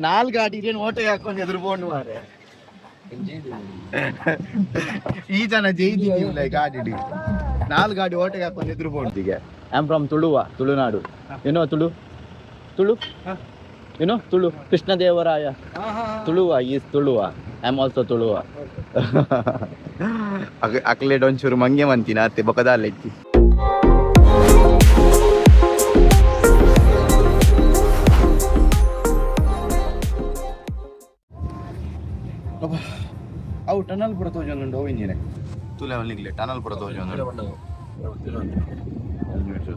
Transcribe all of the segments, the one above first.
ನಾಲ್ಕು ಗಾಡಿಗೆ ಓಟೆ ಹಾಕೊಂಡು ಎದುರುಕೊಂಡು ಮಾರೆ ಈ ಜನ ಜೈದಿಲ್ಲ ಗಾಡಿ ನಾಲ್ಕು ಗಾಡಿ ಓಟೆಗೆ ಹಾಕೊಂಡು ಎದುರುಕೊಂಡೀಗ. I am from Tulunadu. ಏನೋ ತುಳು ಏನೋ Tulu Krishnadevaraya Tuluva is Tuluva. I am also Tuluva. ಅಕ್ಲೇಡ್ ಒಂಚೂರು ಮಂಗೆ ಮಂತಿನ ಅತ್ತೆ ಬೊಕದಾಲ ಇತ್ತಿ. ಅವು ಟನಲ್ ಪುರ ತೋಜೊಂದುಂಡು ಅವು ಇಂಜಿನೆ ತುಲೆ ಅವನಿಗ್ಲೆ ಟನಲ್ ಪುರ ತೋಜೊಂದುಂಡು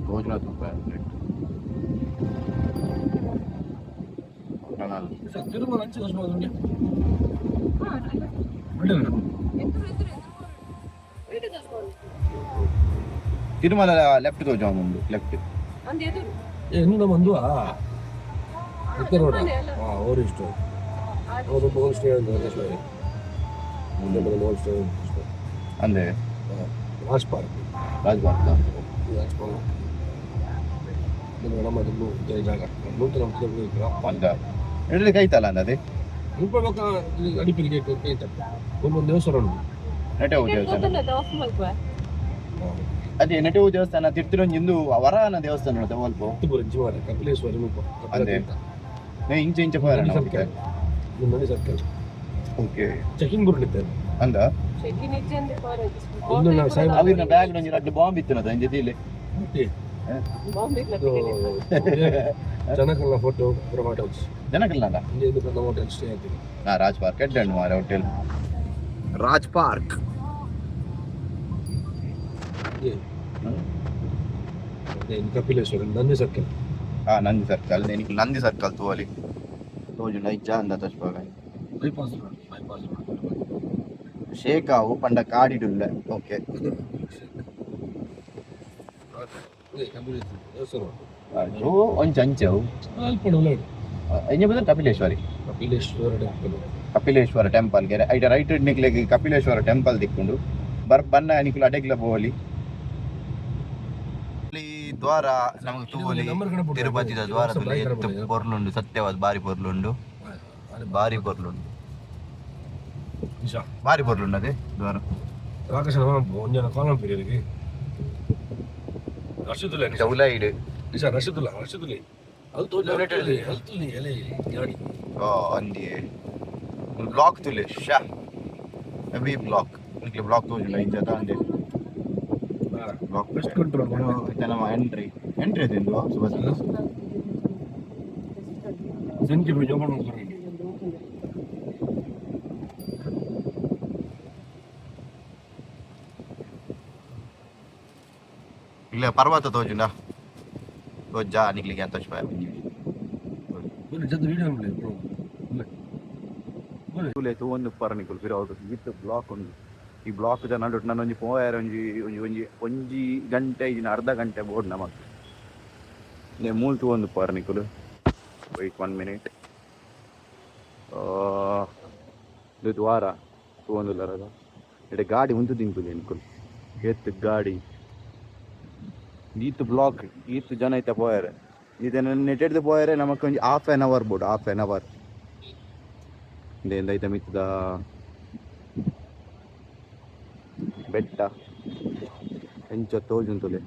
ತೋಜನ ತುಂಬ ಟನಲ್ ತಿರುಮಲ ಲೆಫ್ಟ್ ತೋಜೊಂದುಂಡು ಲೆಫ್ಟ್ ಎನ್ನು ಬಂದುವಾ ರೋಡ ಅವರು ಇಷ್ಟ ಅವರು ಬೋಲ್ ಸ್ಟೇ ಅಂದ್ರೆ ರಾಜ್ ಪಾರ್ಕ್ ನಮ್ಮದು ಜಾಗ ನೂತನ ಅಂತ ಹೇಳಿದ್ರೆ ಕೈತಲ್ಲ ಅನ್ನದೆ ಅಡಿಪಿಗೆ ಒಂದೊಂದು ದೇವಸ್ಥಾನ ಉಂಟು. ನಟೆವು ದೇವಸ್ಥಾನ ಅದೇ ನಟೆವು ದೇವಸ್ಥಾನ ತಿರ್ತಿರೊಂದು ವರನ ದೇವಸ್ಥಾನ ಉಂಟು ಸ್ವಲ್ಪ ಕಪಿಲೇಶ್ವರ ಅದೇ ಇಂಚೆ ಇಂಚೆ ಹೋಗೋಣ ನೋಡಿ ಸರ್ಕಲ್ ಓಕೆ ಚೆಕಿಂಗ್ ಗುರುಳಿದ್ದಾರೆ ಅಂದ ಅವಿನ ಬ್ಯಾಗ್ ನಂಗೆ ಅಡ್ಡ ಬಾಂಬ್ ಇತ್ತು ನದ ಇಂಜೆ ಇಲ್ಲಿ ಜನಕಲ್ನ ಫೋಟೋ ಹೋಟೆಲ್ಸ್ ಜನಕಲ್ನಲ್ಲ ಹೋಟೆಲ್ ಸ್ಟೇ ಆಗ್ತೀವಿ. ರಾಜ್ ಪಾರ್ಕ್ ಎಡ್ಡಣ್ಣು ಮಾರೆ hotel Raj park Kapileshwara Nandi circle Nandi circle എനിക്ക് ನಂದಿ ಸರ್ಕಲ್ ತೋಲಿ ತೋಜು ನೈಜ ಅಂದ ತಸ್ಪಾಗ ಬೈಪಾಸ್ ಶೇಕಾವು ಪಂಡ ಕಾಡಿಡುಲ್ಲ ಓಕೆ ಒಂಚ ಅಂಚವು ಎಂಜ ಬದ ಕಪಿಲೇಶ್ವರ ಟೆಂಪಲ್ ಗೆ ಐಟ ರೈಟ್ ನಿಕ್ಲೆಗ್ ಕಪಿಲೇಶ್ವರ ಟೆಂಪಲ್ ದಿಕ್ಕೊಂಡು ಬನ್ನ ನಿಕ್ಲು ಅಡೆಗ್ಲ ಬೋಲಿ ದ್ವಾರ ನಮಗೆ ತೂವಲಿ ತಿರುಪತಿದ ದ್ವಾರದಲ್ಲಿ ಎತ್ತು ಪೊರ್ಲುಂಡು ಸತ್ಯವಾದ ಬಾರಿ ಪೊರ್ಲುಂಡು ಬಾರಿ ಪೊರ್ಲುಂಡು ಅದೇ ದ್ವಾರ ಒಂಜನ ಕಾಲಂ ಪೀರಿಯಡ್ಗೆ ಉಲೈಡ್ ರಶದುಲ್ಲ ಅದು ತೋಜಲಿ ಎಲೆ ಗಾಡಿ ಅಂದಿ ಬ್ಲಾಕ್ ತುಲೆ ಶಾ ಹೆವಿ ಬ್ಲಾಕ್ ನಿಕ್ಲೆ ಬ್ಲಾಕ್ ತೋಜುಲ್ಲ ಇಂಜ ತಾಂಡೆ ಬ್ಲಾಕ್ ಬೆಸ್ಟ್ ಕಂಟ್ರೋಲ್ ನಮ್ಮ ಎಂಟ್ರಿ ಅದೇನು ಸುಭಾಷ್ ಸಂಜೆ ಜೋಬಣ ಇಲ್ಲ ಪರ್ವತ ತೋಜುಂಡ ತೋಜ ನಿಕ್ಲಿಗೆ ಅಂತ ಒಂದು ಪರನಿಕುಲು ಫಿರೋದು ವಿತ್ ಬ್ಲಾಕ್ ಉಂಡು ಈ ಬ್ಲಾಕ್ ಜನ ನಾನು ಒಂಜಿ ಪೋಯಾರ ಒಂಜಿ ಗಂಟೆ ಅರ್ಧ ಗಂಟೆ ಬೋರ್ಡ್ ನಮಗೆ ಮೂಲ್ ಒಂದು ಪರನಿಕುಲು ವೆಯ್ಟ್ 1 minute ಇದು ದ್ವಾರ ತೂವೊಂದುಲ್ಲರದ ಎಡೆ ಗಾಡಿ ಉಂಟು ತಿಂಪುದು ಎನ್ಕುಲು ಎತ್ತು ಗಾಡಿ ಈತ್ ಬ್ಲಾಕ್ ಈತ್ ಜನ ಐತೆ ಪೋಯಾರೆ ಇದನ್ನ ನೆಟ್ಟೆಡ್ದು ಪೋಯಾರೆ ನಮಕ್ ಒಂಜಿ ಹಾಫ್ ಆನ್ ಅವರ್ ಬೋಡು ಇಂದೈತೆ ಮಿತ್ತದ ಬೆಟ್ಟ ಹೆಂಚ ತೋಜುಂತುಲೆ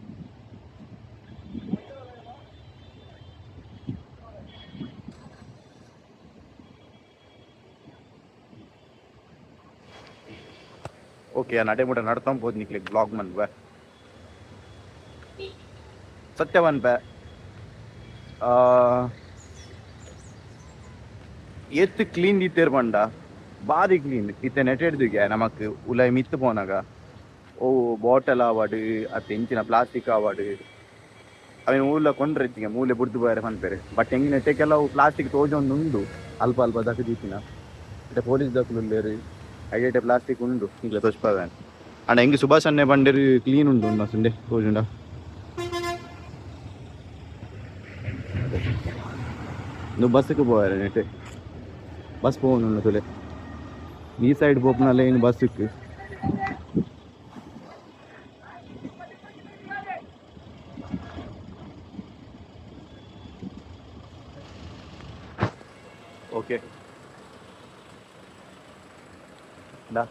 ಓಕೆ ನಡೆ ಮುಟ ನಡ್ತಂಬೋದು ನಿಕ್ಲೆ ಬ್ಲಾಗ್ ಮನ್ಬ ಸತ್ಯವನ್ ಪೆ ಎತ್ತು ಕ್ಲೀನ್ ದಿತ್ತೇರ್ ಪಂಡ ಬಾರಿ ಕ್ಲೀನ್ ಇತ್ತೆ ನೆಟ್ಟೆಡ್ದುಗೆ ನಮಕ್ ಉಲೈ ಮಿತ್ತು ಪೋನಾಗ ಓ ಬಾಟಲ್ ಆವಾಡು ಅತ್ತೆ ಇಂಚಿನ ಪ್ಲಾಸ್ಟಿಕ್ ಆವಾಡು ಅವಿನ ಊರ್ಲ ಕೊಂಡ್ರೆತ್ತಿಗೆ ಮೂಲೆ ಬುಡ್ದು ಬಾರೆ ಪನ್ಪೆರೆ ಬಟ್ ಹೆಂಗ್ ನೆಟ್ಟೆ ಕೆಲವು ಪ್ಲಾಸ್ಟಿಕ್ ತೋಜೊಂದುಂಡು ಅಲ್ಪ ದಕ್ಕದೀತಿನ ಇತ್ತೆ ಪೊಲೀಸ್ ದಕ್ಕುಲೇರು ಐಡೇಟೆ ಪ್ಲಾಸ್ಟಿಕ್ ಉಂಡು ಈಗಲೇ ತೋಚ್ಪಾವೆ ಅಣ್ಣ ಹೆಂಗೆ ಸುಭಾಷ್ ಅನ್ನೆ ಬಂಡೇರು ಕ್ಲೀನ್ ಉಂಡು ಮಸುಂಡೆ ತೋಜುಂಡ నువ్వు బస్సుకు పోయారు నెట్టే బస్ పోను తొలే ఈ సైడ్ పోపున లేని బస్సుకి ಓಕೆ దా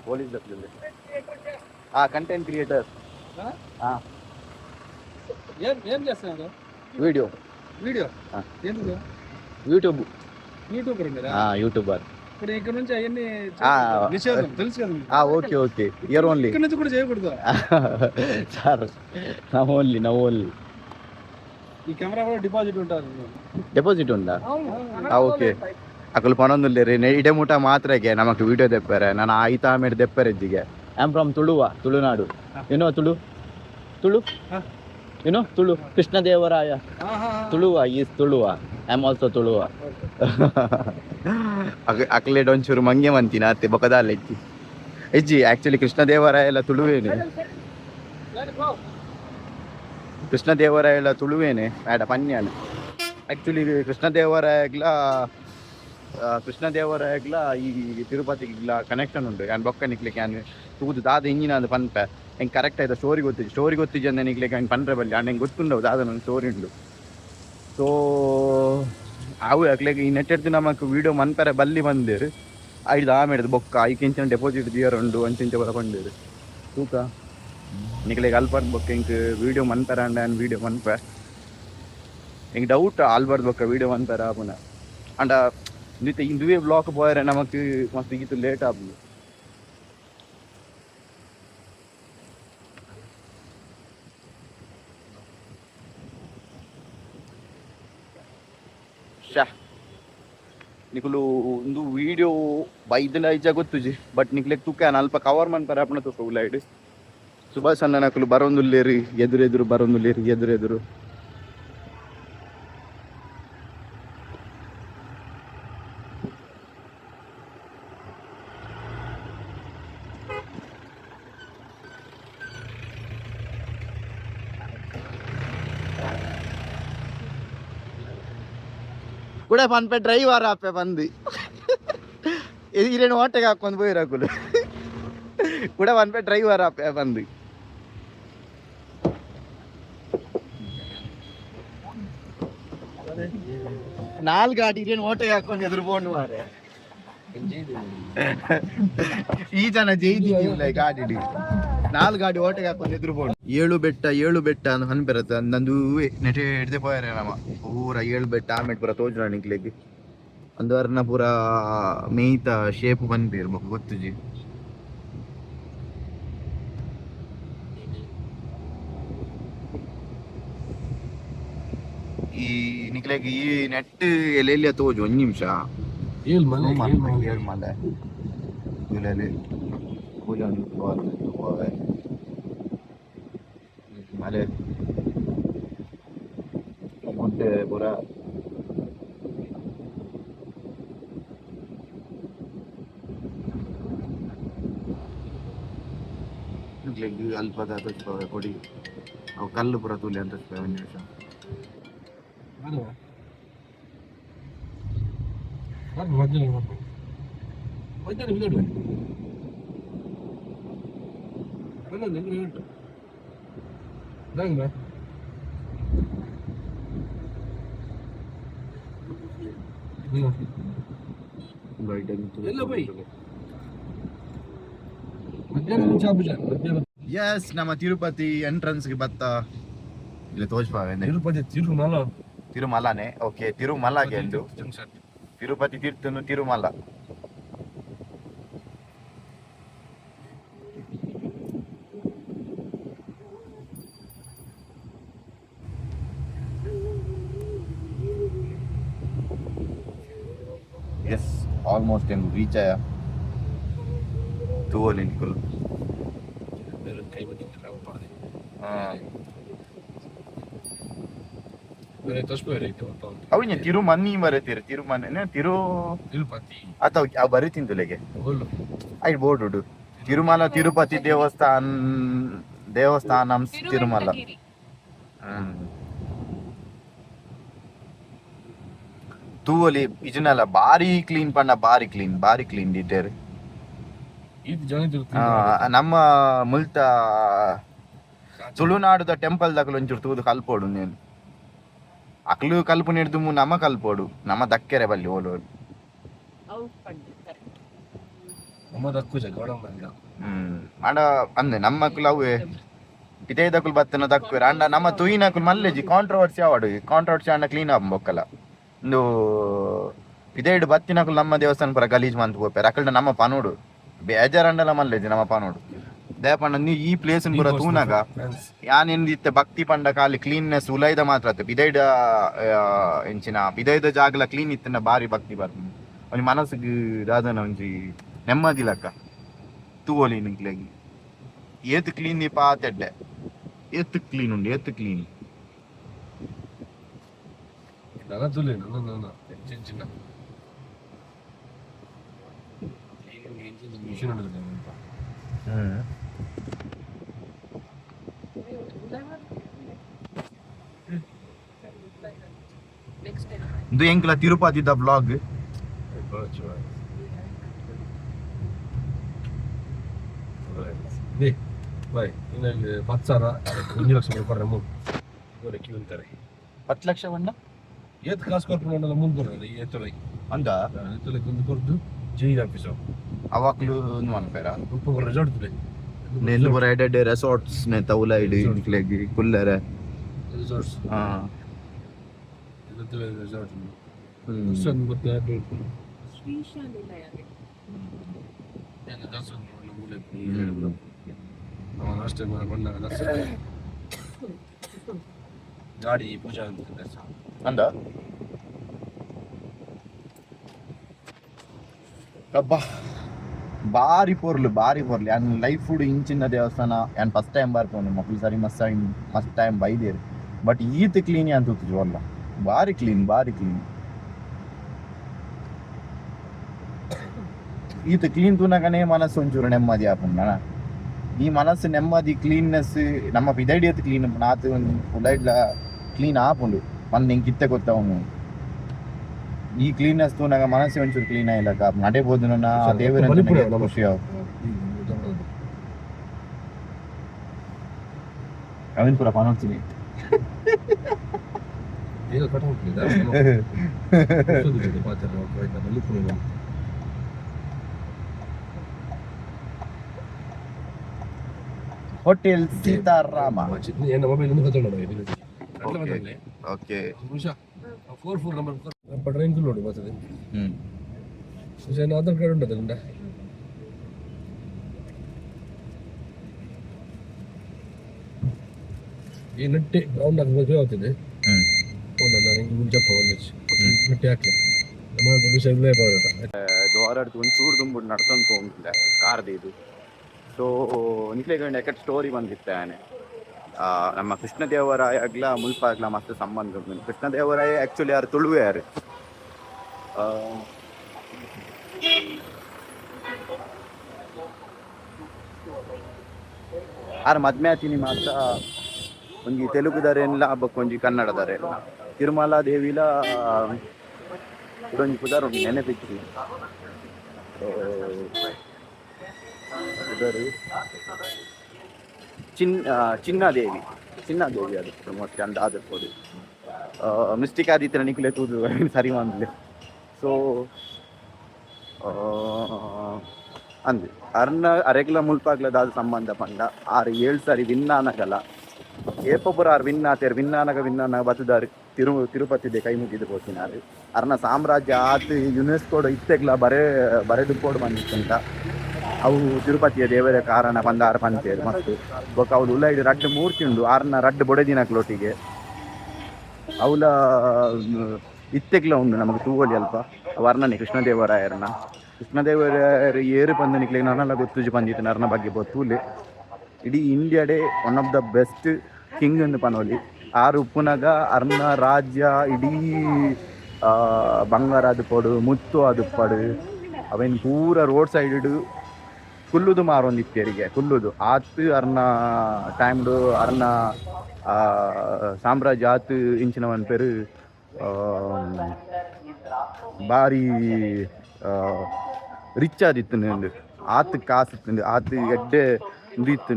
పోలీస్ దగ్గర కంటెంట్ క్రియేటర్ ఏం చేస్తున్నారు? వీడియో వీడియో ఎందుకు? యూట్యూబ్ యూట్యూబర్ మీరా? యూట్యూబర్ ఇప్పుడు ఇక్కడ నుంచి అవన్నీ నిషేధం తెలుసు కదా మీకు? ఓకే ఓకే ఇయర్ ఓన్లీ ఇక్కడ నుంచి కూడా చేయకూడదు. సార్ నవ్ ఓన్లీ ఈ కెమెరా కూడా డిపాజిట్ ఉంటారు. ಡೆಪಾಸಿಟ್ ಉಂಟಾ ಓಕೆ ಅಕಲ್ ಪಣೊಂದುಲ್ಲೇರಿ ಇಡೆ ಮುಟ ಮಾತ್ರಗೆ ನಮಕ್ ವಿಡಿಯೋ ತೆಪ್ಪರೆ ನಾನು ಆಯ್ತಾ ಆಮೇಲೆ ತೆಪ್ಪರೆ ಇದ್ದಿಗೆ ಐ ಆಮ್ ಫ್ರಮ್ ತುಳುನಾಡು ಏನೋ ತುಳು ಏನೋ ತುಳು ಕೃಷ್ಣದೇವರಾಯ ತುಳುವ ಐ ಆಮ್ ಆಲ್ಸೋ ತುಳುವ ಅಕ್ಲೇಡ್ ಒಂಚೂರು ಮಂಗೆ ಮಂತಿನ ಅತ್ತೆ ಬೊಕದಾಲ ಹೆಜ್ಜಿ ಆಕ್ಚುಲಿ ಕೃಷ್ಣದೇವರಾಯ ಎಲ್ಲ ತುಳುವೇನೆ ಕೃಷ್ಣದೇವರಾಯ ಎಲ್ಲ ತುಳುವೇನೆ ಬೇಡ ಪನ್ಯಾನೆ ಆಕ್ಚುಲಿ ಕೃಷ್ಣದೇವರಾಯಗ್ಲ ಈ ತಿರುಪತಿಗ್ಲ ಕನೆಕ್ಷನ್ ಉಂಟು ನಾನು ಬೊಕ್ಕ ನಿಕ್ಲಿಕ್ಕೆ ನಾನು ತೂದು ದಾದ ಇಂಜಿನ ಅದು ಪನ್ಪೆ ಹೆಂಗೆ ಕರೆಕ್ಟ್ ಆಯ್ತಾ ಸ್ಟೋರಿ ಗೊತ್ತಿದ್ದೆ ಅಂದ ನಿಕ್ಲಿಕ್ಕೆ ಹಂಗೆ ಪನ್ರೆ ಬಲ್ಲಿ ಅಂಡ್ ಹೆಂಗೆ ಗೊತ್ತುಂಡವು ದಾದ ನನ್ನ ಸ್ಟೋರಿ ಉಂಟು ಸೊ ಅವು ಅಕ್ಲಿಗೆ ಈ ನೆಟ್ಟೆಡ್ದು ನಮಕ್ ವೀಡಿಯೋ ಮನ್ಪೆರೆ ಬಲ್ಲಿ ಬಂದೇರು ಐದು ಆಮೇಲೆ ಬೊಕ್ಕ ಐಕಿಂಚಿನ ಡೆಪಾಸಿಟ್ ದಿಯರ್ ಉಂಡು ಅಂಚಿಂಚೆ ಬರಕೊಂಡೇರು ತೂಕ ನಿಕ್ಲಿಗೆ ಅಲ್ಪರ್ದು ಬೊಕ್ಕ ಹಿಂಗೆ ವೀಡಿಯೋ ಮನ್ಪೆರ ಅಂಡ್ ವೀಡಿಯೋ ಮನ್ಪೆ ಹಿಂಗೆ ಡೌಟ್ ಆಲ್ಬಾರ್ದು ಬೊಕ್ಕ ವೀಡಿಯೋ ಮನ್ಪೆರ ಪುನಃ ಅಂಡ ಇಂದುವೇ ಬ್ಲಾಕ್ போயிற நமக்கு மஸ்ட் இது லேட் ஆகும் ಶಾ ನಿಕಲು ಒಂದು ವಿಡಿಯೋ ಬೈದಲ ಐಜ ಗೊತ್ತುಜಿ ಬಟ್ ನಿಕ್ಲೆಕ್ ತುಕ ಅಲ್ಪ ಕವರ್ ಮನ್ ಪರ ಅಪನ ತುಕ ಉಲೈಡ್ ಸುಭಾಷ್ ಅಣ್ಣ ನಕಲು ಬರೋಂದುಲ್ಲೇರಿ ಎದುರೆದುರು ಬರೋಂದುಲ್ಲೇರಿ ಎದುರೆದುರು ಕೂಡ ಪನ್ಪೆ ಡ್ರೈವರ್ ಆಪೆ ಬಂದು ಇರೇನು ಓಟೆಗೆ ಹಾಕೊಂಡು போயிರಾಕುಲು ಕೂಡ ಪನ್ಪೆ ಡ್ರೈವರ್ ಆಪೆ ಬಂದು ನಾಲ್ ಗಾಡಿ ಇರೇನು ಓಟೆಗೆ ಹಾಕೊಂಡು ಎದುರು ಬೋಂಡು ಮಾರೆ ಈ ಜನ ಜೈದಿಲ್ಲ ಗಾಡಿ ನಾಲ್ ಗಾಡಿ ಓಟೆಗೆ ಹಾಕೊಂಡು ಎದುರು ಬೋಂಡು ಏಳು ಬೆಟ್ಟ ಅಂತ ಹನ್ಬೆರತ್ತೆ ನಂದು ನೆಟೆ ಹಿಡ್ದೆ ಪೋಯಾರೆ ನಮ್ಮ ಪೂರ ಏಳು ಬೆಟ್ಟ ಆಮೇಲೆ ಪೂರ ತೋಜನ ನಿಕ್ಲೆಗೆ ಅಂದವರ್ನ ಪೂರ ಮೇಯ್ತ ಶೇಪ್ ಬಂದ್ಬಿರ್ಬೇಕು ಗೊತ್ತುಜಿ ಈ ನಿಕ್ಲೆಗೆ ಈ ನೆಟ್ ಎಲ್ಲೆಲ್ಲಿ ತೋಜು ಒಂದು ನಿಮಿಷ ಮಲೆ ಮಲೆ ಗುಡ್ಡೆ ಪೂರ ಅಲ್ಪದ ಕೊಡಿ ಅವು ಕಲ್ಲು ಪೂರ ತೂಲಿ ಅಂತ ಒಂದು ನಿಮಿಷ ಎಸ್ ನಮ್ಮ ತಿರುಪತಿ ಎಂಟ್ರನ್ಸ್ ಗೆ ಬತ್ತ ಇಲ್ಲಿ ತೋರಿಸ್ಬಾವೆ ತಿರುಮಲನೆ ಓಕೆ ತಿರುಮಲಗೆ ಎಂದು ತಿರುಪತಿ ತೀರ್ಥನು ತಿರುಮಲ ಎಸ್ ಆಲ್ಮೋಸ್ಟ್ ಏನು ರೀಚ್ ಆಯ ತೂವಲ್ಲಿ ನಿಕುಲು ಅವಿನ ತಿರುಮನಿ ಬರೀತೀರಿ ತಿರುಮನೆ ತಿರುಪತಿ ಅಥವಾ ಬರೀತಿಂದುಲೆಗೆ ಐ ಬೋರ್ಡ್ ಉಡು ತಿರುಮಲ ತಿರುಪತಿ ದೇವಸ್ಥಾನಂ ತಿರುಮಲ ತೂವಲಿ ಇಜನಲ್ಲ ಬಾರಿ ಕ್ಲೀನ್ ಪಂಡ ಬಾರಿ ಕ್ಲೀನ್ ಡೀಟೇರ್ ನಮ್ಮ ಮುಲ್ತ ತುಳುನಾಡುದ ಟೆಂಪಲ್ ದಾಖಲು ಒಂಚೂರು ತೂದು ಕಲ್ಪೋಡು ನೀನು ಅಕ್ಲು ಕಲ್ಪು ಹಿಡ್ದು ನಮ್ಮ ಕಲ್ಪೋಡು ನಮ್ಮ ದಕ್ಕೆರೆ ಬಲ್ಲಿ ಓಲೋಡು ನಮ್ಮ ತಕ್ಕು ಗೋಡ ಆಂಡ ಅಂದೆ ನಮ್ಮಕ್ಕುಲು ಅವೇ ಇತೇದಕ್ಕುಲು ಬತ್ತನ ತಕ್ಕು ಅಂಡ ನಮ್ಮ ತುಯಿನಕ್ಕುಲು ಮಲ್ಲೆಜಿ ಕಾಂಟ್ರವರ್ಸಿ ಆವಡು ಕಾಂಟ್ರವರ್ಸಿ ಆಂಡ ಕ್ಲೀನ್ ಆಪೊಕ್ಕಲ ಒಂದು ಇದೇಡು ಬತ್ತಿನಕ್ಕುಲು ನಮ್ಮ ದೇವಸ್ಥಾನ ಪೂರ ಗಲೀಜ್ ಮಂತ್ ಪೋಪೆರ್ ಅಕಲ್ಡ ನಮ್ಮ ಪನೋಡು ಬೇಜಾರಂಡಲ ಮಲ್ಲೆಜಿ ನಮ್ಮ ಪನೋಡು ದಯಪಂಡ ನೀ ಈ ಪ್ಲೇಸ್ ಪೂರ ತೂನಾಗ ಯಾನೆಂದಿತ್ತೆ ಭಕ್ತಿ ಪಂಡ ಕಾಲಿ ಕ್ಲೀನ್ನೆಸ್ ಉಲೈದ ಮಾತ್ರ ಆತು ಬಿದೈಡ ಎಂಚಿನ ಬಿದೈದ ಜಾಗಲ ಕ್ಲೀನ್ ಇತ್ತನ ಬಾರಿ ಭಕ್ತಿ ಬರ್ತೀನಿ ಒಂಜಿ ಮನಸ್ಸಿಗೆ ದಾದನ ಒಂಜಿ ನೆಮ್ಮದಿ ಲಕ್ಕ ತೂವೊಲಿ ನಿಕ್ಲೆಗಿ ಏತ್ ಕ್ಲೀನ್ ದೀಪ ಆತೆಡ್ಡೆ ಏತ್ ಕ್ಲೀನ್ ಉಂಡು ಏತ್ ಕ್ಲೀನ್ ನನ್ನ ತುಲೆ ನನ್ನ ಚಿನ್ನ ಮಿಷನ್ ಇದು ಎಂಕ್ಲ ತಿರುಪತಿದ ಬ್ಲಾಗ್ ಬಾಯ್ ಇನ್ನಲ್ಲಿ 10,000 1 ಲಕ್ಷ ರೂಪಾಯಿ ಮೂರು ಕ್ಯೂ ಅಂತಾರೆ 10 ಲಕ್ಷ ಬಣ್ಣ ಏತ್ ಕಾಸು ಕೊರ್ಪೊಂಡಲ್ಲ ಮುಂದೆ ಬರೋದು ಈ ಎತ್ತೊಳಗೆ ಅಂದ ಎತ್ತೊಳಗೆ ಒಂದು ಕೊರ್ದು ಜೈಲ್ ಆಫೀಸ್ ಅವಾಕ್ಲು ಅನ್ಪೇರ ಉಪ್ಪು ರೆಸಾರ್ಟ್ ತುಲೆ ನೆಲ್ಲು ಬರ ಎಡೆ ರೆಸಾರ್ಟ್ಸ್ ನೆ ತೌಲ ಇಡಿ ಇಕ್ಲೆಗಿ ಕುಲ್ಲರೆ ರೆಸಾರ್ಟ್ಸ್ ಹಾ ಇದು ರೆಸಾರ್ಟ್ ಸನ್ ಮತ್ತೆ ಏನು ದರ್ಶನ ಮೂಲೆ ಅಷ್ಟೇ ಬಂದಾಗ ದರ್ಶನ ಗಾಡಿ ಪೂಜಾ ಅಂತ ದರ್ಶನ ಅಂದ ಅಬ್ಬಾ ಬಾರಿ ಪೊರ್ಲು ಯಾನ್ ಲೈಫ್ ಫುಡ್ ಇಂಚಿನ ದೇವಸ್ಥಾನ ಯಾನ್ ಫಸ್ಟ್ ಟೈಮ್ ಬರ್ಪೋನು ಮಕ್ಕಳು ಸರಿ ಮಸ್ಟ್ ಟೈಮ್ ಬೈದೇರು ಬಟ್ ಈತ್ ಕ್ಲೀನ್ ಅಂತ ಜೋರ್ಲ ಬಾರಿ ಕ್ಲೀನ್ ಈತ ಕ್ಲೀನ್ ತೂನಗನೇ ಮನಸ್ಸು ಒಂಚೂರು ನೆಮ್ಮದಿ ಆಪುಂಡ ಈ ಮನಸ್ಸು ನೆಮ್ಮದಿ ಕ್ಲೀನ್ನೆಸ್ ನಮ್ಮ ಪಿದೈಡಿಯತ್ ಕ್ಲೀನ್ ನಾತು ಉಲೈಡ್ಲ ಕ್ಲೀನ್ ಆಪುಂಡು ಮಂದ್ ಹೆಂಗೆ ಕಿತ್ತೆ ಗೊತ್ತವನು ಈ ಕ್ಲೀನ್ನೆಸ್ ತೂನಾಗ ಮನಸ್ಸು ಒಂಚೂರು ಕ್ಲೀನ್ ಆಗಿಲ್ಲ ನಡೆಬೋದು ನನ್ನ ದೇವರ ಖುಷಿ ಅವನ್ ಪೂರ ಪಾನೋಡ್ತೀನಿ ಏನು ಕಟ ಹೋಗ್ತಿದ್ದ ಹೋಟೆಲ್ ಸೀತಾರಾಮ ಏನು ಮೊಬೈಲ್ ಒಂದು ಕತ್ತೋಣ ಓಕೆ 44 ನಂಬರ್ ಟ್ರೈನ್ ನೋಡಿ ಬರ್ತದೆ ಆಧಾರ್ ಕಾರ್ಡ್ ಉಂಟದ ಈ ನಟ್ಟೆ ರೌಂಡ್ ಹಾಕಬೇಕು ಆಗ್ತದೆ ನಟ್ಟೆ ಹಾಕಿ ದ್ವಾರದ್ದು ಒಂಚೂರು ತುಂಬ ನಡ್ಕೊಂಡು ಹೋಗಿಲ್ಲ ಕಾರ್ದು ಇದು ಸೊ ನಿಕ್ಲೆಗಂಡು ಎಕಟ್ ಸ್ಟೋರಿ ಬಂದಿತ್ತಾನೆ ನಮ್ಮ ಕೃಷ್ಣದೇವರಾಯ ಆಗ್ಲ ಮುಲ್ಪಾಗ್ಲ ಮಸ್ತ್ ಸಂಬಂಧ ಉಂಟು ಕೃಷ್ಣದೇವರಾಯ ಆ್ಯಕ್ಚುಲಿ ಯಾರು ತುಳುವೆ ಯಾರು ಆರು ಮದ್ಮೆ ಆತೀನಿ ಮಾತ್ರ ಒಂಜಿ ತೆಲುಗುದಾರೆಲ್ಲ ಬಕ್ಕೊಂಜಿ ಕನ್ನಡದಾರೆ ತಿರುಮಲ ದೇವಿಲ ಇದೊಂದು ಪುದಾರ್ ಉಂಟು ನೆನಪಿಚ್ಚಿ ಉದಾರು ಚಿನ್ನಾದೇವಿ ಅದು ಮೋಸ್ಟ್ ಅಂದ ಆದರ್ಬೋದು ಮಿಸ್ಟೇಕ್ ಆದಿತ್ತರ ನಿಕ್ಲೆ ತೂದು ಸರಿ ಮಂದ್ಲೆ ಸೊ ಅಂದು ಅರ್ನ ಅರೆಗ್ಲ ಮುಲ್ಪಾಗ್ಲದಾದ ಸಂಬಂಧ ಪಂಡ 6-7 ಸಾರಿ ವಿನ್ನಾನಗಲ ಏಪೊಬ್ಬರು ಆರು ವಿನ್ನಾನಗ ಬತ್ತದಾರು ತಿರುಪತಿದೆ ಕೈ ಮುಗಿದು ಹೋಗ್ತಿನಾರು ಅರ್ನ ಸಾಮ್ರಾಜ್ಯ ಆತು ಯುನೆಸ್ಕೋಡ್ ಇತ್ತೆಗ್ಲ ಬರೆದು ಕೋಡ್ ಬಂದಿತ್ತಂತ ಅವು ತಿರುಪತಿಯ ದೇವರ ಕಾರಣ ಬಂದಾರ ಪಂತೇರು ಮತ್ತು ಬೊಕ್ಕ ಅವ್ಲು ಉಳ್ಳೈಡು ರಡ್ಡು ಮೂರ್ತಿ ಉಂಡು ಆರ್ನ ರಡ್ಡು ಬೊಡೆದಿನಕ್ಲೊಟ್ಟಿಗೆ ಅವಳ ಇತ್ತೆಗ್ಲ ಉಂಡು ನಮಗೆ ತೂವಲಿ ಅಲ್ಪ ವರ್ಣನೆ ಕೃಷ್ಣದೇವರಾಯರನ್ನ ಏರು ಪಂದನಿಕ್ಲೆ ನನ್ನೆಲ್ಲ ಗೊತ್ತುಜಿ ಬಂದಿತ್ತು ನರ್ನ ಬಗ್ಗೆ ಗೊತ್ತೂಲೆ ಇಡೀ ಇಂಡಿಯಾಡೆ one of the best king ಎಂದು ಪನೋಲಿ ಆರು ಉಪ್ಪುನಗ ಅರ್ನ ರಾಜ್ಯ ಇಡೀ ಬಂಗಾರ ಅದು ಪಡು ಮುತ್ತು ಅದು ಪಡು ಅವೇನು ಪೂರ ರೋಡ್ ಸೈಡ್ ಕುಲ್ಲುದು ಮಾರೊಂದಿತ್ತೇರಿಗೆ ಕುಲ್ಲುದು ಆತು ಅರ್ನ ಟೈಮ್ಡು ಅರ್ನ ಸಾಮ್ರಾಜ್ಯ ಆತು ಇಂಚಿನವನ್ ಪೇರು ಭಾರಿ ರಿಚ್ ಆದಿತ್ತು ಆತು ಕಾಸು ಇತ್ತು ಆತು ಎಡ್ಡೆ ಇತ್ತು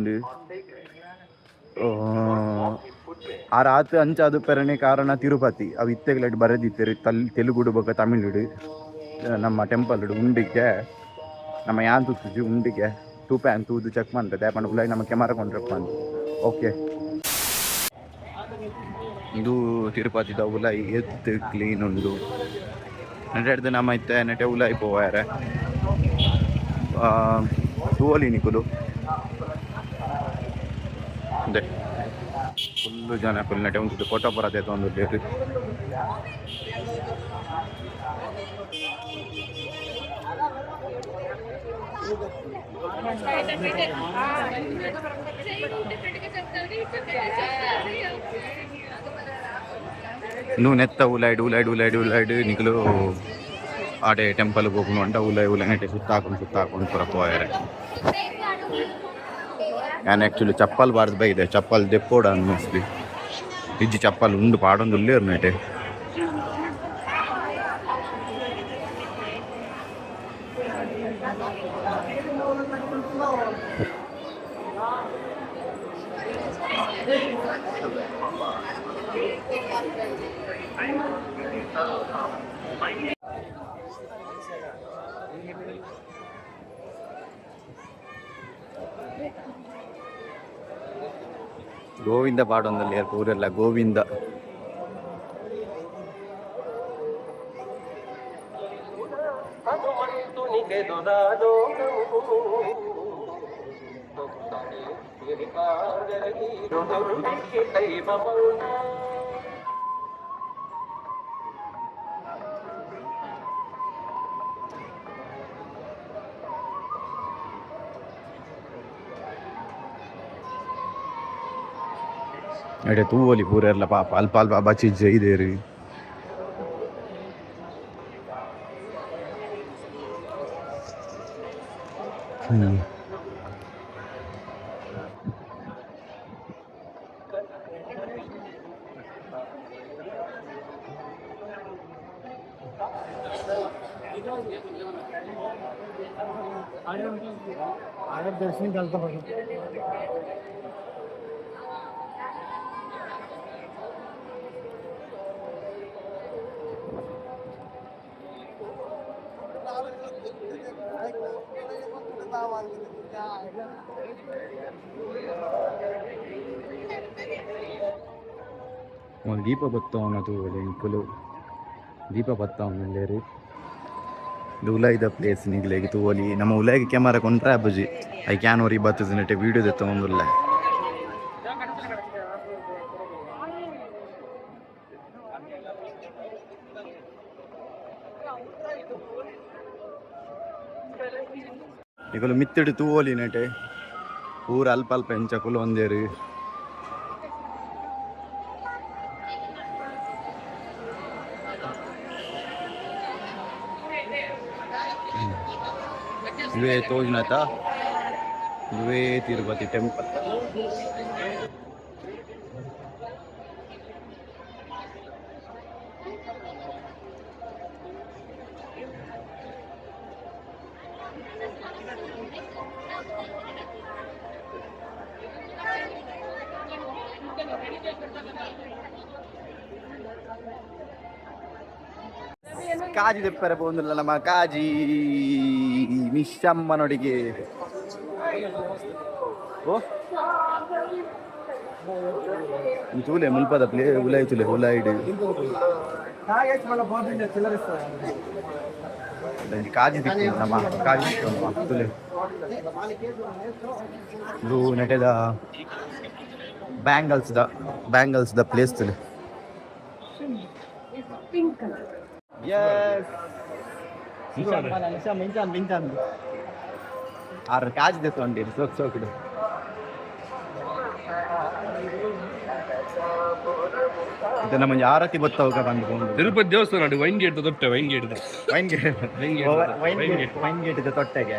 ಆತು ಅಂಚಾದು ಪೆರಣೆ ಕಾರಣ ತಿರುಪತಿ ಅವು ಇತ್ತೆಗ್ಲಡ್ ಬರೆದಿತ್ತೇರು ತೆಲುಗುಡು ಬೊಕ್ಕ ತಮಿಳುಡು ನಮ್ಮ ಟೆಂಪಲ್ ಉಂಡಿಗೆ ನಮ್ಮ ಯಾನ್ ತುಚ್ಚಿ ಉಂಡಿಗೆ ತೂಪೆ ಅಂತ ತೂದು ಚೆಕ್ ಮಾಡ್ತದೆ ಯಾಪಂಡ ಉಲಾಯಿ ನಮ್ಮ ಕೆಮರ ಕೊಂಡ್ರಪ್ಪ ಅಂತ ಓಕೆ ಇದು ತಿರುಪತಿದ ಉಲಾಯಿ ಎತ್ತು ಕ್ಲೀನ್ ಉಂಡು ನೆಟ್ಟೆ ನಮ್ಮ ಇತ್ತೆ ನೆಟ್ಟೆ ಉಲಾಯಿ ಪೋವಾರೆ ತೂವಲಿ ನಿಕುಲು ಅದೇ ಫುಲ್ಲು ಜನ ಫುಲ್ ನೆಟ್ಟೆ ಒಂದು ಫೋಟೋ ಬರತ್ತೆ ಒಂದು నువ్వు నెత్త ఉలాయిడు నికులు ఆడే టెంపుల్ పోకును అంట ఉలాయినట్టే ಸುತ್ತಾಕೊಂಡು ಪುರಪೋಯಾರೆ ನಾನು ಆ್ಯಕ್ಚುಲಿ ಚಪ್ಪಲ್ ಬಾರ್ದು ಬೈದೆ ಚಪ್ಪಲ್ ದೆಪ್ಪೋಡ ಅನ್ನಿಸ್ಲಿ ಇಜ್ಜಿ ಚಪ್ಪಲ್ ಉಂಡು ಪಾಡೊಂದು ಉಳ್ಳೇರು ನೆಟ್ಟೆ ಗೋವಿಂದ ಪಾಡೊಂದಲ್ಲಿ ಪೂರೆಲ್ಲ ಗೋವಿಂದ ಎಡೆ ತೂವಲಿ ಪೂರೆಲ್ಲ ಪಾಪ ಅಲ್ಪ ಅಲ್ಪ ಬಚ್ಚಿಜ್ಜ ಇದೇರಿ दर्शन करता ಒಂದು ದೀಪ ಬತ್ತವನದು ಇಂಕುಲು ದೀಪ ಬತ್ತವನಲ್ಲೇರಿ ಇದು ಉಲಾಯಿದ ಪ್ಲೇಸ್ ನಿಗ್ಲೆಗೆ ತೂವಲಿ ನಮ್ಮ ಉಲಾಯಿಗೆ ಕ್ಯಾಮರಾ ಕೊಂಡ್ರೆ ಅಬ್ಬಜಿ ಐ ಕ್ಯಾನ್ ಓರಿ ಬತ್ತದ ನೆಟ್ಟೆ ವೀಡಿಯೋ ದೆತ್ತೊಂದುಲ್ಲ ಈಗಲು ಮಿತ್ತಿಡು ತೂವಲಿ ನೆಟೆ ಪೂರ ಅಲ್ಪ ಅಲ್ಪ ಎಂಚಕುಲು ಒಂದೇರು ಇವೇ ತೋಜ್ನತ ಇವೇ ತಿರುಪತಿ ಟೆಂಪಲ್ ಕಾಜಿ ತೆಪ್ಪರೆ ಬಂದಿಲ್ಲ ನಮ್ಮ ಕಾಜಿ ನಿಶಮ್ಮನೊಡಿಗೆ ಓ ತೂಲೆ ಮುಲ್ಪದ ಪ್ಲೇ ಉಲಾಯಿ ತುಲೆ ಉಲಾಯಿಡು ಕಾಜಿ ತಿಕ್ಕು ನಮ್ಮ ಕಾಜಿ ತುಲೆ ಇದು ನೆಟೆದ ಬ್ಯಾಂಗಲ್ಸ್ ದ ಪ್ಲೇಸ್ ತುಲೆ Yes. Mincan. Ar kaji de tondir sok do. ಇದು ನಮ್ಮ ಆರತಿ ಬತ್ತವಾಗ ಬಂದು ತಿರುಪತಿ ದೇವಸ್ಥಾನ ನೋಡಿ ವೈನ್ ಗೇಟ್ ತೊಟ್ಟೆ ವೈನ್ ಗೇಟ್ ತೊಟ್ಟೆಗೆ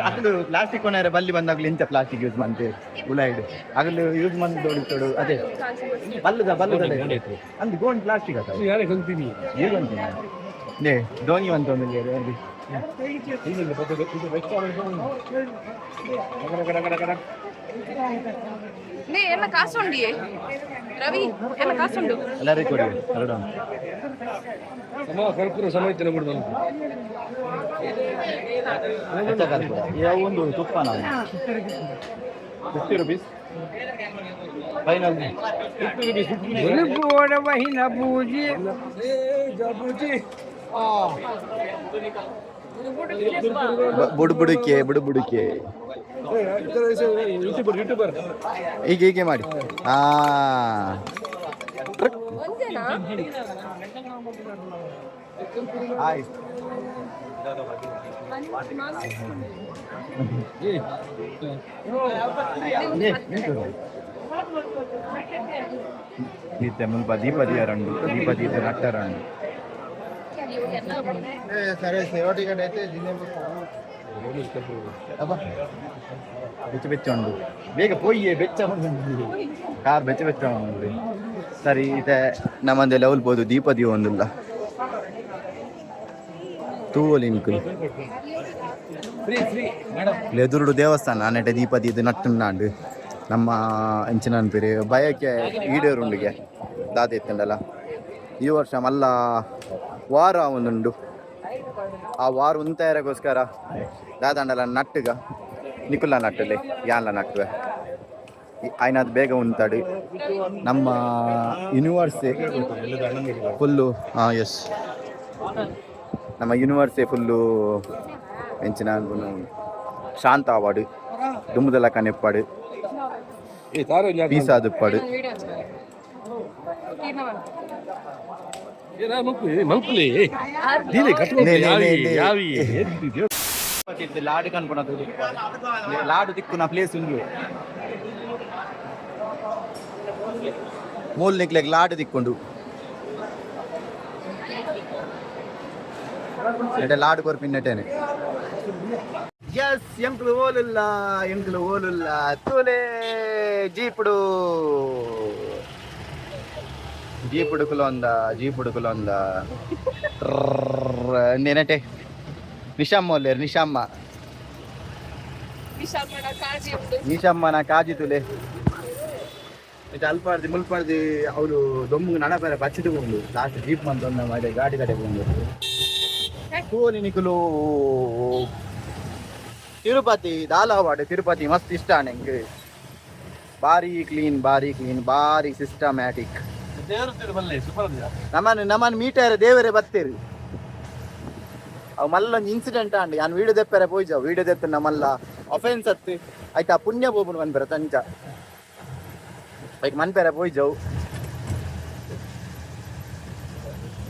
ಅಕಲು ಪ್ಲಾಸ್ಟಿಕ್ ಕೊನೆಯರೆ ಬಲ್ಲಿ ಬಂದಾಗಲು ಇಂಥ ಪ್ಲಾಸ್ಟಿಕ್ ಯೂಸ್ ಮಾಡ್ತೆ ಉಲಾಯಿಡು ಅಗಲು ಯೂಸ್ ಮಾಡಿ ತೊಡು ಅದೇ ಬಲ್ಲದ ಅಂದ್ ಗೋಂಡ್ ಪ್ಲಾಸ್ಟಿಕ್ ಅದ ಯಾರೇ ಕೊಂತೀನಿ ನೇ ಧೋನಿ ಅಂತ ಒಂದು ನೇ ಎಲ್ಲ ಕಾಸುಂಡಿ ರವಿ ಎಲ್ಲ ಕಾಸುಂಡು ಎಲ್ಲರಿಗೂ ಕೊಡಿ ಎರಡು ಕರ್ಪೂರ ಸಮೇತ ಬಿಡ್ಬೋದು ಹೆಚ್ಚ ಕರ್ಪೂರ ಒಂದು ತುಪ್ಪ ನಾವು 50 rupees ಫೈನಲ್ 50 rupees ಮಹಿನಾ ಪೂಜಿ ಬುಡುಬುಡುಕೆ ಯೂಟ್ಯೂಬರ್ ಹೀಗೆ ಮಾಡಿ ಒಂದೇನಾ ಆಯ್ತು ದೀಪದಿ ರಂಡು ದೀಪದಿ ನಟ್ಟ ರಂಡು సరే సేవటికట్ అయితే ಬೆಚ್ಚ ಉಂಡು ಬೇಗ ಪೋಯ್ಯೆ ಬೆಚ್ಚ ಕಾರ್ ಬೆಚ್ಚ ಉಂಡು ಸರಿ ಇದೆ ನಮ್ಮಂದೆ ಲೆವೆಲ್ ಬೋದು ದೀಪದಿ ಒಂದಿಲ್ಲ ತೂವಲಿಂಕು ಎದುರುಡು ದೇವಸ್ಥಾನ ನೆಟ್ಟೆ ದೀಪದಿ ಇದು ನಟ್ಟುಂಡು ನಮ್ಮ ಎಂಚಿನ ಅನ್ಪಿರಿ ಭಯಕ್ಕೆ ಈಡೇರುಂಡಿಗೆ ದಾದ ಎತ್ತಂಡಲ್ಲ ಈ ವರ್ಷ ಮಲ್ಲ ವಾರ ಒಂದುಂಡು ಆ ವಾರ ಉಂತಾಯರಗೋಸ್ಕರ ದಾದಂಡಲ ನಟ್ಟುಗ ನಿಕುಲ ನಟ್ಟಲೆ ಯಾನ್ಲ ನಟ್ಟುವೆ ಆಯ್ನದು ಬೇಗ ಉಂತಾಡು ನಮ್ಮ ಯೂನಿವರ್ಸೇ ಫುಲ್ಲು ಎಸ್ ನಮ್ಮ ಯೂನಿವರ್ಸೇ ಫುಲ್ಲು ಎಂಚಿನ ಶಾಂತ ಆವಾಡು ದುಮ್ಮದಲ್ಲ ಕನೆಪ್ಪಾಡು ಪೀಸಾದುಪ್ಪಾಡು లాడు కనుకున్నది లాడు దిక్కున ప్లేస్ ఉంది ಮೂಲ್ ನಿಕ್ಲೆಗ್ ಲಾಡು ದಿಕ್ಕೊಂಡು ಲಾಡು ಕೊರ್ಪಿನ್ನಟೇನೆ ಎಸ್ ಎಂಕ್ಲು ಓಲುಲ್ಲ ತೂಲೆ ಜೀಪುಡು ಜೀಪುಡುಕುಲೊಂದ నేనంటే నిషమ్మ లేరు నిషమ్మ నా కాజితులే ಇದು ಅಲ್ಪಾಡ್ದು ಮುಲ್ಪಾಡ್ದು ಅವಳು ದೊಂಬು ನಡಪರ ಬಚ್ಚಿಟ್ಟು ಬಂದು ಲಾಸ್ಟ್ ಜೀಪ್ ಮಂತ್ ಒಂದು ಮಾಡಿ ಗಾಡಿ ಕಡೆ ಬಂದು ನಿಕುಲು ತಿರುಪತಿ ದಾಲಾವಾಡು ತಿರುಪತಿ ಮಸ್ತ್ ಇಷ್ಟ ನಂಗೆ ಭಾರಿ ಕ್ಲೀನ್ ಭಾರಿ ಸಿಸ್ಟಮ್ಯಾಟಿಕ್ ನಮ್ಮನ್ನು ಮೀಟರ್ ದೇವರೇ ಬತ್ತೇರಿ ಅವು ಮಲ್ಲೊಂದು ಇನ್ಸಿಡೆಂಟ್ ಅಂಡಿ ನಾನು ವೀಡಿಯೋ ತೆಪ್ಪರೆ ಪೋಯ್ಜಾವು ವೀಡಿಯೋ ತೆತ್ತ ನಮ್ಮಲ್ಲ ಅಫೆನ್ಸ್ ಹತ್ತು ಆಯ್ತಾ ಪುಣ್ಯ ಬೋಬುನು ಮನ್ಪೆರ ತಂಚ ಬೈಕ್ ಮನ್ಪೆರ ಪೋಯ್ಜಾವು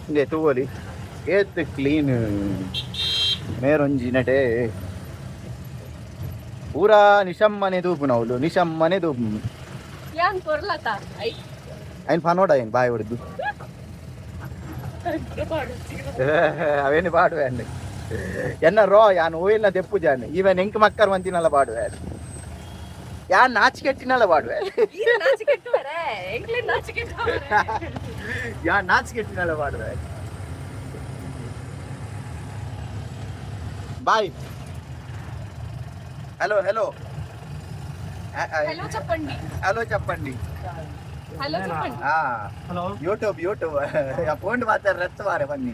ಹಿಂಗೆ ತೂವಲಿ ಏತ್ ಕ್ಲೀನ್ ಮೇರೊಂಜಿ ನಟೆ ಪೂರಾ ನಿಶಮ್ಮನೆ ತೂಪು ನವಲು ನಿಶಮ್ಮನೆ ತೂಪು ఆయన పనోడు ఆయన బాయ్ పడుద్దు అవన్నీ పాడువే అండి ఎన్న ರೋ ಯಾನ್ ಓಯಿಲ್ನ ತೆಪ್ಪು ಜಾನೆ ಇವನ್ ಎಂಕ್ ಮಕ್ಕರ್ ಮಂತಿನಲ್ಲ ಪಾಡುವೆ ಯಾನ್ ನಾಚಿಕೆಟ್ಟಿನಲ್ಲ ಪಾಡುವೆ ಯಾನ್ ನಾಚಿಕೆಟ್ಟಿನಲ್ಲ ಪಾಡುವೆ ಬಾಯ್ హలో హలో చెప్పండి ಯೂಟ್ಯೂಬ್ ಫೋನ್ ಮಾತಾಡ ರತ್ತು ಮಾರೆ ಬನ್ನಿ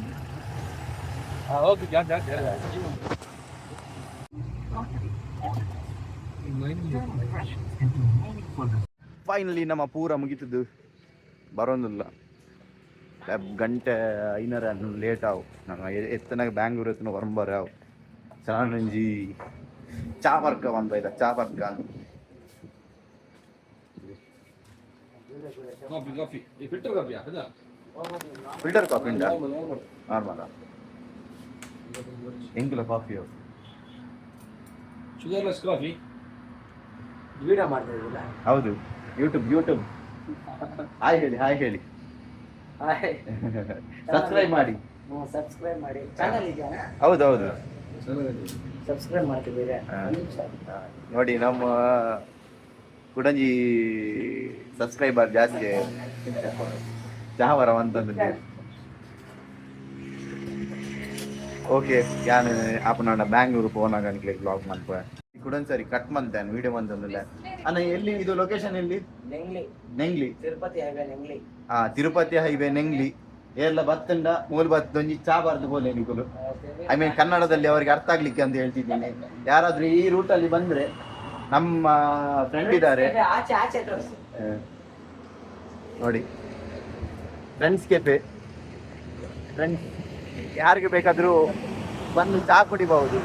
ಫೈನಲಿ ನಮ್ಮ ಪೂರ ಮುಗಿತದ್ದು ಬರೋದಿಲ್ಲ ಗಂಟೆ 5:30 ಲೇಟ್ ಆವು ನಮ್ಮ ಎತ್ತನಾಗ ಬ್ಯಾಂಗ್ಳೂರ್ ಎತ್ತನ ಹೊರಂಬರ ಆವು ಚೆನ್ನಾಗಿ ಚಾಪರ್ಕ ಬಂದ ಚಾಪರ್ಕ ಫಿಲ್ಟರ್ ಕಾಫಿ ಉಂಟಾ ನಾರ್ಮಲ್ ಎಂಕುಲ ಕಾಫಿ ಶುಗರ್ಲೆಸ್ ಕಾಫಿ ವಿಡಿಯೋ ಮಾಡ್ತಾ ಹೌದು ಯೂಟ್ಯೂಬ್ ಹಾಯ್ ಹೇಳಿ ಸಬ್ಸ್ಕ್ರೈಬ್ ಮಾಡಿ ಚಾನಲ್ ಇದೆಯಾ ಹೌದು ಸಬ್ಸ್ಕ್ರೈಬ್ ಮಾಡ್ತಿದ್ದೀರಾ ನೋಡಿ ನಮ್ಮ ಕುಡಂಜಿ ಸಬ್ಸ್ಕ್ರೈಬರ್ ಜಾಸ್ತಿ ಜಾವರ ಅಂತಂದ್ರೆ ಓಕೆ ಯಾನ್ ಆಪನ ಬ್ಯಾಂಗ್ಳೂರು ಪೋನಾಗ ಬ್ಲಾಗ್ ಮಾಡ್ಕೊ ಕುಡನ್ ಸರಿ ಕಟ್ ಮಂತಾನೆ ವಿಡಿಯೋ ಮಂತಂದಿಲ್ಲ ಅಣ್ಣ ಎಲ್ಲಿ ಇದು ಲೊಕೇಶನ್ ಎಲ್ಲಿ ನೆಂಗ್ಲಿ ತಿರುಪತಿ ಹೈವೇ ನೆಂಗ್ಲಿ ತಿರುಪತಿ ಹೈವೇ ನೆಂಗ್ಲಿ ಏರ್ಲ ಬತ್ತಂಡ ಮೂಲ ಬತ್ತೊಂಜಿ ಚಾ ಬಾರ್ದು ಬೋಲೆ ನಿಕುಲು ಐ ಮೀನ್ ಕನ್ನಡದಲ್ಲಿ ಅವರಿಗೆ ಅರ್ಥ ಆಗ್ಲಿಕ್ಕೆ ಅಂತ ಹೇಳ್ತಿದ್ದೀನಿ. ಯಾರಾದ್ರೂ ಈ ರೂಟಲ್ಲಿ ಬಂದ್ರೆ ನಮ್ಮ ಫ್ರೆಂಡ್ ಇದ್ದಾರೆ ಆಚೆ ಆಚೆ ತೋರಿಸಿ. ನೋಡಿ ಫ್ರೆಂಡ್ಸ್ ಕೆಫೆ. ಫ್ರೆಂಡ್ಸ್ ಯಾರಿಗೆ ಬೇಕಾದ್ರೂ ಬಂದು ಚಾ ಕುಡಿಬಹುದು.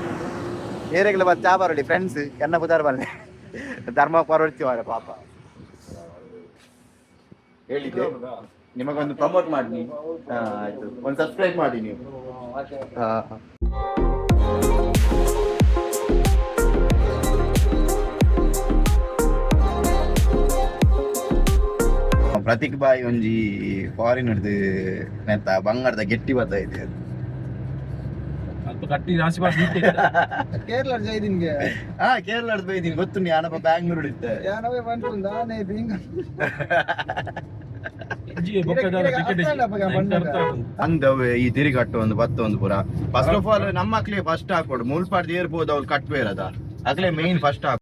ಏರೆಗಳ ಬಂದು ಚಾ ಬರಲಿ ಫ್ರೆಂಡ್ಸ್ ಎನ್ನ ಬುಧಾರ ಬಂದೆ ಧರ್ಮ ಪರವರ್ತಿವಾರ ಪಾಪ ಹೇಳಿದ್ದೆ ನಿಮಗೊಂದು ಪ್ರಮೋಟ್ ಮಾಡಿ. ಆಯ್ತು, ಒಂದು ಸಬ್ಸ್ಕ್ರೈಬ್ ಮಾಡಿ ನೀವು. ಪ್ರತೀಕ್ ಬಾಯಿ ಒಂಜಿ ಫಾರಿನ್ ಹಿಡ್ದು ನೆತ್ತ ಬಂಗಾರದ ಗೆಟ್ಟಿ ಬತ್ತೈತೆ ಕಟ್ಟಿ ರಾಶಿ ಕೇರಳ ಜೈದಿನ್ಗೆ ಕೇರಳದ ಬೈದೀನಿ ಗೊತ್ತು ನೀ ಆನಪ್ಪ ಬ್ಯಾಂಗ್ಳೂರ್ ಇದ್ದೆ ಯಾನವೇ ಬಂತು ನಾನೇ ಹಿಂಗ ಅಂದವೆ ಈ ತಿರುಗಟ್ಟು ಒಂದು ಬತ್ತ ಒಂದು ಪುರ ಫಸ್ಟ್ ಆಫ್ ಆಲ್ ನಮ್ಮ ಮಕ್ಳಿಗೆ ಫಸ್ಟ್ ಹಾಕೊಡು ಮುಲ್ಪಾಡ್ದು ಏರ್ಬೋದು ಅವ್ರು ಕಟ್ಬೇರದ ಅಗ್ಲೇ ಮೇನ್ ಫಸ್ಟ್